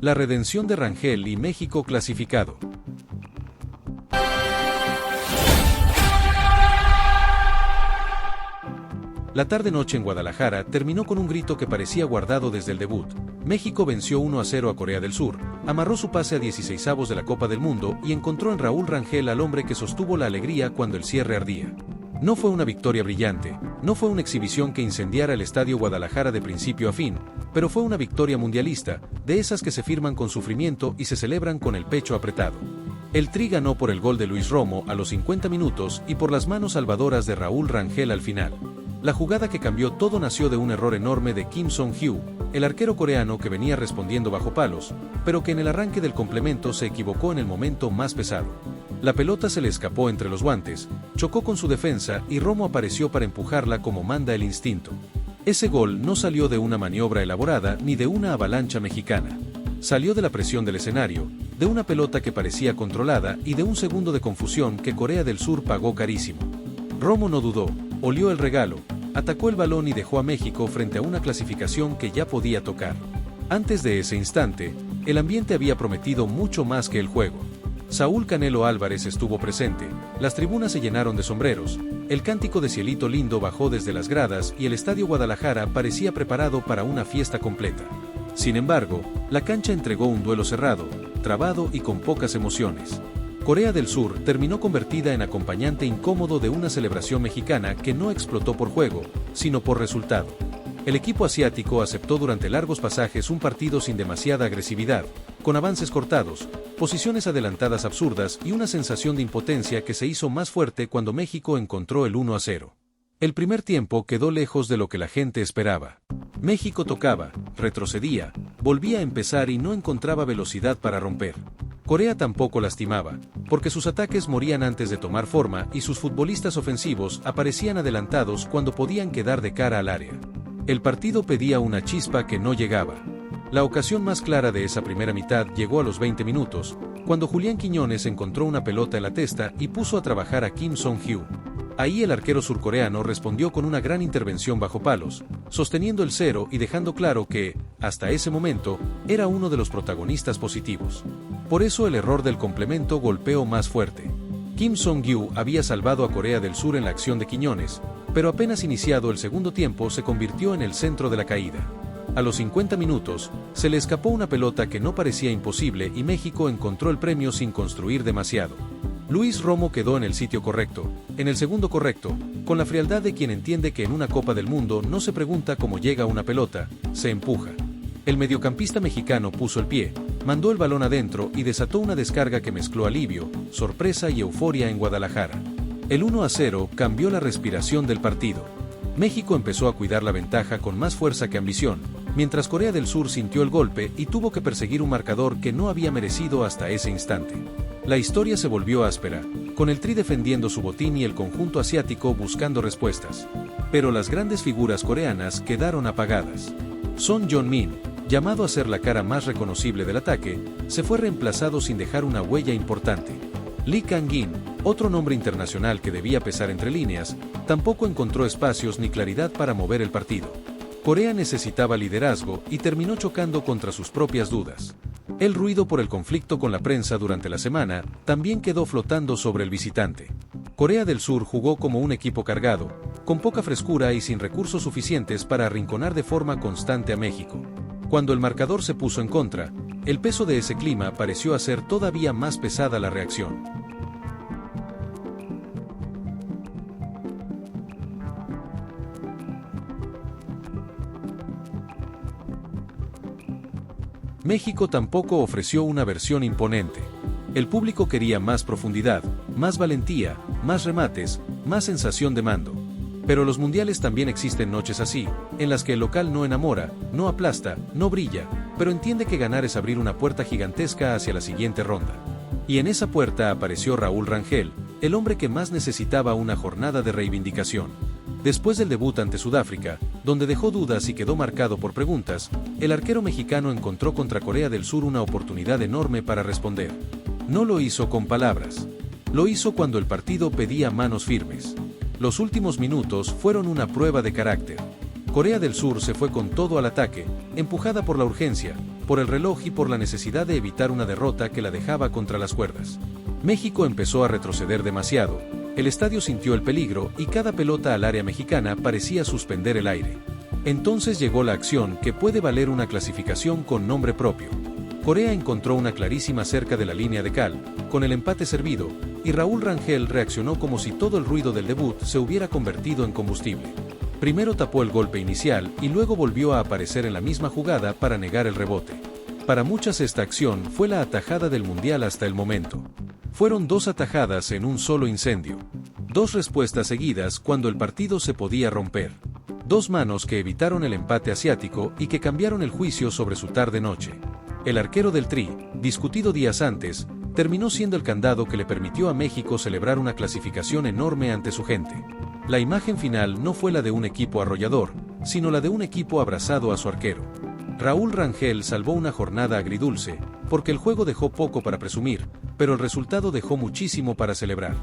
La redención de Rangel y México clasificado. La tarde-noche en Guadalajara terminó con un grito que parecía guardado desde el debut. México venció 1-0 a Corea del Sur, amarró su pase a 16avos de la Copa del Mundo y encontró en Raúl Rangel al hombre que sostuvo la alegría cuando el cierre ardía. No fue una victoria brillante, no fue una exhibición que incendiara el Estadio Guadalajara de principio a fin, pero fue una victoria mundialista, de esas que se firman con sufrimiento y se celebran con el pecho apretado. El Tri ganó por el gol de Luis Romo a los 50 minutos y por las manos salvadoras de Raúl Rangel al final. La jugada que cambió todo nació de un error enorme de Kim Song-hyu, el arquero coreano que venía respondiendo bajo palos, pero que en el arranque del complemento se equivocó en el momento más pesado. La pelota se le escapó entre los guantes, chocó con su defensa y Romo apareció para empujarla como manda el instinto. Ese gol no salió de una maniobra elaborada ni de una avalancha mexicana. Salió de la presión del escenario, de una pelota que parecía controlada y de un segundo de confusión que Corea del Sur pagó carísimo. Romo no dudó, olió el regalo, atacó el balón y dejó a México frente a una clasificación que ya podía tocar. Antes de ese instante, el ambiente había prometido mucho más que el juego. Saúl Canelo Álvarez estuvo presente, las tribunas se llenaron de sombreros, el cántico de Cielito Lindo bajó desde las gradas y el Estadio Guadalajara parecía preparado para una fiesta completa. Sin embargo, la cancha entregó un duelo cerrado, trabado y con pocas emociones. Corea del Sur terminó convertida en acompañante incómodo de una celebración mexicana que no explotó por juego, sino por resultado. El equipo asiático aceptó durante largos pasajes un partido sin demasiada agresividad, con avances cortados, posiciones adelantadas absurdas y una sensación de impotencia que se hizo más fuerte cuando México encontró el 1-0. El primer tiempo quedó lejos de lo que la gente esperaba. México tocaba, retrocedía, volvía a empezar y no encontraba velocidad para romper. Corea tampoco lastimaba, porque sus ataques morían antes de tomar forma y sus futbolistas ofensivos aparecían adelantados cuando podían quedar de cara al área. El partido pedía una chispa que no llegaba. La ocasión más clara de esa primera mitad llegó a los 20 minutos, cuando Julián Quiñones encontró una pelota en la testa y puso a trabajar a Kim Song-hyu. Ahí el arquero surcoreano respondió con una gran intervención bajo palos, sosteniendo el cero y dejando claro que, hasta ese momento, era uno de los protagonistas positivos. Por eso el error del complemento golpeó más fuerte. Kim Song-hyu había salvado a Corea del Sur en la acción de Quiñones, pero apenas iniciado el segundo tiempo se convirtió en el centro de la caída. A los 50 minutos, se le escapó una pelota que no parecía imposible y México encontró el premio sin construir demasiado. Luis Romo quedó en el sitio correcto, en el segundo correcto, con la frialdad de quien entiende que en una Copa del Mundo no se pregunta cómo llega una pelota, se empuja. El mediocampista mexicano puso el pie, mandó el balón adentro y desató una descarga que mezcló alivio, sorpresa y euforia en Guadalajara. El 1-0 cambió la respiración del partido. México empezó a cuidar la ventaja con más fuerza que ambición, mientras Corea del Sur sintió el golpe y tuvo que perseguir un marcador que no había merecido hasta ese instante. La historia se volvió áspera, con el Tri defendiendo su botín y el conjunto asiático buscando respuestas. Pero las grandes figuras coreanas quedaron apagadas. Son Heung-min, llamado a ser la cara más reconocible del ataque, se fue reemplazado sin dejar una huella importante. Lee Kang-in, otro nombre internacional que debía pesar entre líneas, tampoco encontró espacios ni claridad para mover el partido. Corea necesitaba liderazgo y terminó chocando contra sus propias dudas. El ruido por el conflicto con la prensa durante la semana también quedó flotando sobre el visitante. Corea del Sur jugó como un equipo cargado, con poca frescura y sin recursos suficientes para arrinconar de forma constante a México. Cuando el marcador se puso en contra, el peso de ese clima pareció hacer todavía más pesada la reacción. México tampoco ofreció una versión imponente. El público quería más profundidad, más valentía, más remates, más sensación de mando. Pero los mundiales también existen noches así, en las que el local no enamora, no aplasta, no brilla, pero entiende que ganar es abrir una puerta gigantesca hacia la siguiente ronda. Y en esa puerta apareció Raúl Rangel, el hombre que más necesitaba una jornada de reivindicación. Después del debut ante Sudáfrica, donde dejó dudas y quedó marcado por preguntas, el arquero mexicano encontró contra Corea del Sur una oportunidad enorme para responder. No lo hizo con palabras. Lo hizo cuando el partido pedía manos firmes. Los últimos minutos fueron una prueba de carácter. Corea del Sur se fue con todo al ataque, empujada por la urgencia, por el reloj y por la necesidad de evitar una derrota que la dejaba contra las cuerdas. México empezó a retroceder demasiado, el estadio sintió el peligro y cada pelota al área mexicana parecía suspender el aire. Entonces llegó la acción que puede valer una clasificación con nombre propio. Corea encontró una clarísima cerca de la línea de cal, con el empate servido, y Raúl Rangel reaccionó como si todo el ruido del debut se hubiera convertido en combustible. Primero tapó el golpe inicial y luego volvió a aparecer en la misma jugada para negar el rebote. Para muchas esta acción fue la atajada del Mundial hasta el momento. Fueron 2 atajadas en un solo incendio. 2 respuestas seguidas cuando el partido se podía romper. 2 manos que evitaron el empate asiático y que cambiaron el juicio sobre su tarde-noche. El arquero del Tri, discutido días antes, terminó siendo el candado que le permitió a México celebrar una clasificación enorme ante su gente. La imagen final no fue la de un equipo arrollador, sino la de un equipo abrazado a su arquero. Raúl Rangel salvó una jornada agridulce, porque el juego dejó poco para presumir, pero el resultado dejó muchísimo para celebrar.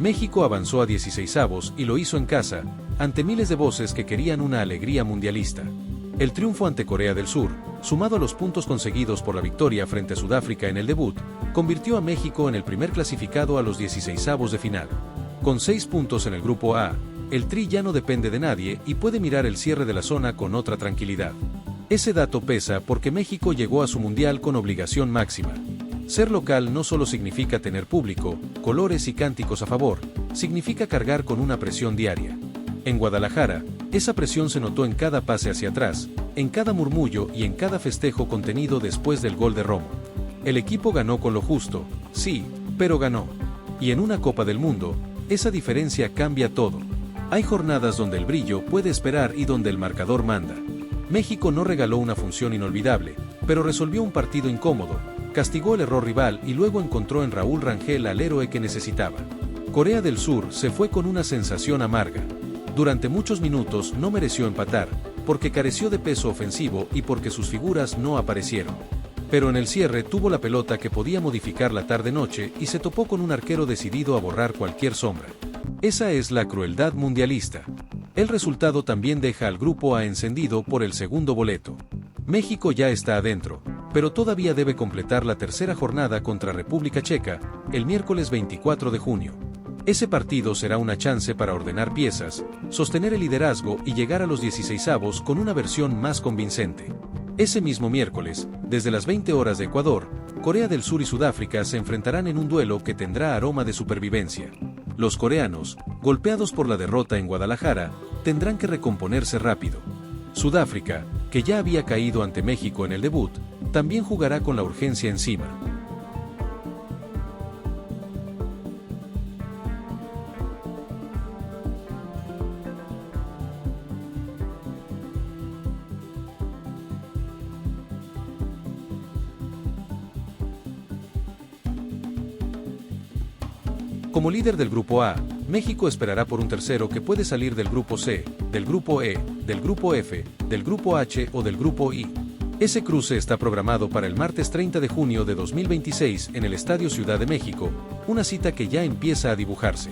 México avanzó a 16avos y lo hizo en casa, ante miles de voces que querían una alegría mundialista. El triunfo ante Corea del Sur, sumado a los puntos conseguidos por la victoria frente a Sudáfrica en el debut, convirtió a México en el primer clasificado a los 16avos de final. Con 6 puntos en el grupo A, el Tri ya no depende de nadie y puede mirar el cierre de la zona con otra tranquilidad. Ese dato pesa porque México llegó a su mundial con obligación máxima. Ser local no solo significa tener público, colores y cánticos a favor, significa cargar con una presión diaria. En Guadalajara, esa presión se notó en cada pase hacia atrás, en cada murmullo y en cada festejo contenido después del gol de Romo. El equipo ganó con lo justo, sí, pero ganó. Y en una Copa del Mundo, esa diferencia cambia todo. Hay jornadas donde el brillo puede esperar y donde el marcador manda. México no regaló una función inolvidable, pero resolvió un partido incómodo, castigó el error rival y luego encontró en Raúl Rangel al héroe que necesitaba. Corea del Sur se fue con una sensación amarga. Durante muchos minutos no mereció empatar, porque careció de peso ofensivo y porque sus figuras no aparecieron. Pero en el cierre tuvo la pelota que podía modificar la tarde-noche y se topó con un arquero decidido a borrar cualquier sombra. Esa es la crueldad mundialista. El resultado también deja al grupo A encendido por el segundo boleto. México ya está adentro, pero todavía debe completar la tercera jornada contra República Checa, el miércoles 24 de junio. Ese partido será una chance para ordenar piezas, sostener el liderazgo y llegar a los 16avos con una versión más convincente. Ese mismo miércoles, desde las 20 horas de Ecuador, Corea del Sur y Sudáfrica se enfrentarán en un duelo que tendrá aroma de supervivencia. Los coreanos, golpeados por la derrota en Guadalajara, tendrán que recomponerse rápido. Sudáfrica, que ya había caído ante México en el debut, también jugará con la urgencia encima. Como líder del grupo A, México esperará por un tercero que puede salir del grupo C, del grupo E, del grupo F, del grupo H o del grupo I. Ese cruce está programado para el martes 30 de junio de 2026 en el Estadio Ciudad de México, una cita que ya empieza a dibujarse.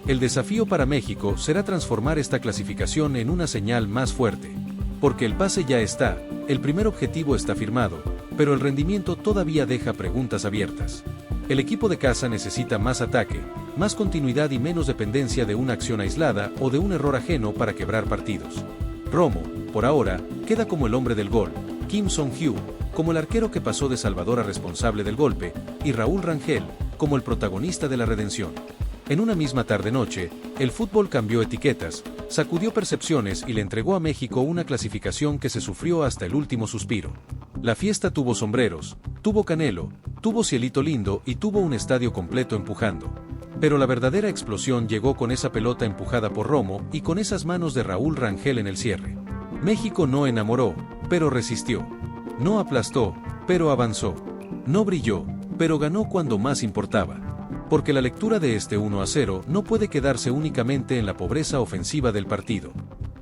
El desafío para México será transformar esta clasificación en una señal más fuerte. Porque el pase ya está, el primer objetivo está firmado, pero el rendimiento todavía deja preguntas abiertas. El equipo de casa necesita más ataque, más continuidad y menos dependencia de una acción aislada o de un error ajeno para quebrar partidos. Romo, por ahora, queda como el hombre del gol, Kim Song-hyu, como el arquero que pasó de salvador a responsable del golpe, y Raúl Rangel, como el protagonista de la redención. En una misma tarde-noche, el fútbol cambió etiquetas, sacudió percepciones y le entregó a México una clasificación que se sufrió hasta el último suspiro. La fiesta tuvo sombreros, tuvo Canelo, tuvo cielito lindo y tuvo un estadio completo empujando. Pero la verdadera explosión llegó con esa pelota empujada por Romo y con esas manos de Raúl Rangel en el cierre. México no enamoró, pero resistió. No aplastó, pero avanzó. No brilló, pero ganó cuando más importaba. Porque la lectura de este 1-0 no puede quedarse únicamente en la pobreza ofensiva del partido.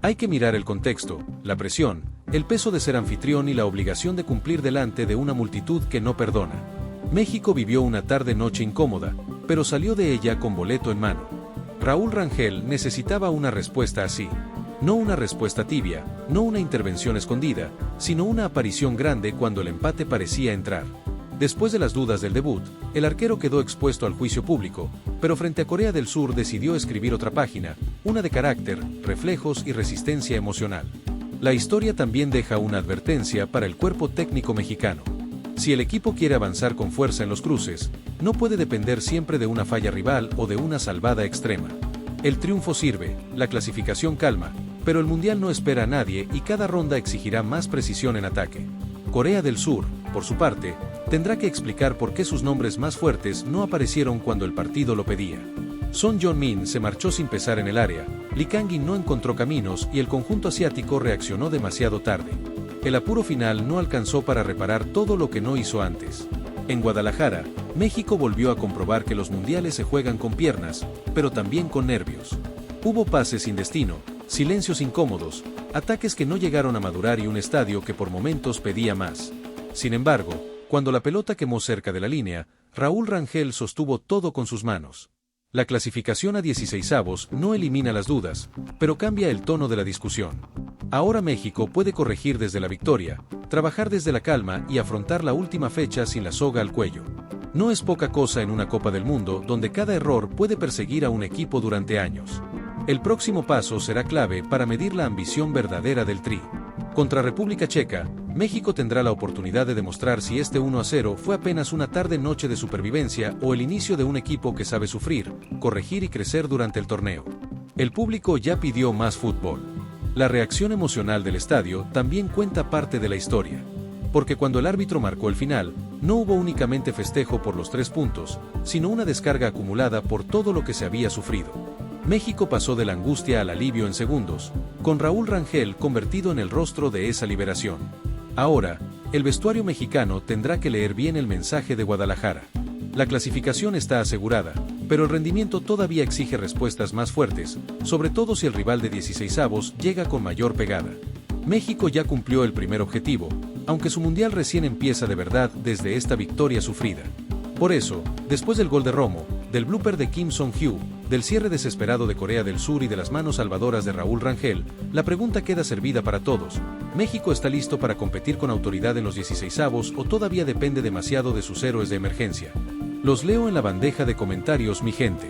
Hay que mirar el contexto, la presión, el peso de ser anfitrión y la obligación de cumplir delante de una multitud que no perdona. México vivió una tarde-noche incómoda, pero salió de ella con boleto en mano. Raúl Rangel necesitaba una respuesta así. No una respuesta tibia, no una intervención escondida, sino una aparición grande cuando el empate parecía entrar. Después de las dudas del debut, el arquero quedó expuesto al juicio público, pero frente a Corea del Sur decidió escribir otra página, una de carácter, reflejos y resistencia emocional. La historia también deja una advertencia para el cuerpo técnico mexicano. Si el equipo quiere avanzar con fuerza en los cruces, no puede depender siempre de una falla rival o de una salvada extrema. El triunfo sirve, la clasificación calma, pero el Mundial no espera a nadie y cada ronda exigirá más precisión en ataque. Corea del Sur, por su parte, tendrá que explicar por qué sus nombres más fuertes no aparecieron cuando el partido lo pedía. Son Heung-min se marchó sin pesar en el área, Lee Kang-in no encontró caminos y el conjunto asiático reaccionó demasiado tarde. El apuro final no alcanzó para reparar todo lo que no hizo antes. En Guadalajara, México volvió a comprobar que los mundiales se juegan con piernas, pero también con nervios. Hubo pases sin destino, silencios incómodos, ataques que no llegaron a madurar y un estadio que por momentos pedía más. Sin embargo, cuando la pelota quemó cerca de la línea, Raúl Rangel sostuvo todo con sus manos. La clasificación a 16avos no elimina las dudas, pero cambia el tono de la discusión. Ahora México puede corregir desde la victoria, trabajar desde la calma y afrontar la última fecha sin la soga al cuello. No es poca cosa en una Copa del Mundo donde cada error puede perseguir a un equipo durante años. El próximo paso será clave para medir la ambición verdadera del Tri. Contra República Checa, México tendrá la oportunidad de demostrar si este 1-0 fue apenas una tarde-noche de supervivencia o el inicio de un equipo que sabe sufrir, corregir y crecer durante el torneo. El público ya pidió más fútbol. La reacción emocional del estadio también cuenta parte de la historia. Porque cuando el árbitro marcó el final, no hubo únicamente festejo por los 3 puntos, sino una descarga acumulada por todo lo que se había sufrido. México pasó de la angustia al alivio en segundos, con Raúl Rangel convertido en el rostro de esa liberación. Ahora, el vestuario mexicano tendrá que leer bien el mensaje de Guadalajara. La clasificación está asegurada, pero el rendimiento todavía exige respuestas más fuertes, sobre todo si el rival de 16avos llega con mayor pegada. México ya cumplió el primer objetivo, aunque su mundial recién empieza de verdad desde esta victoria sufrida. Por eso, después del gol de Romo, del blooper de Kim Song-hyo, del cierre desesperado de Corea del Sur y de las manos salvadoras de Raúl Rangel, la pregunta queda servida para todos. ¿México está listo para competir con autoridad en los 16avos o todavía depende demasiado de sus héroes de emergencia? Los leo en la bandeja de comentarios, mi gente.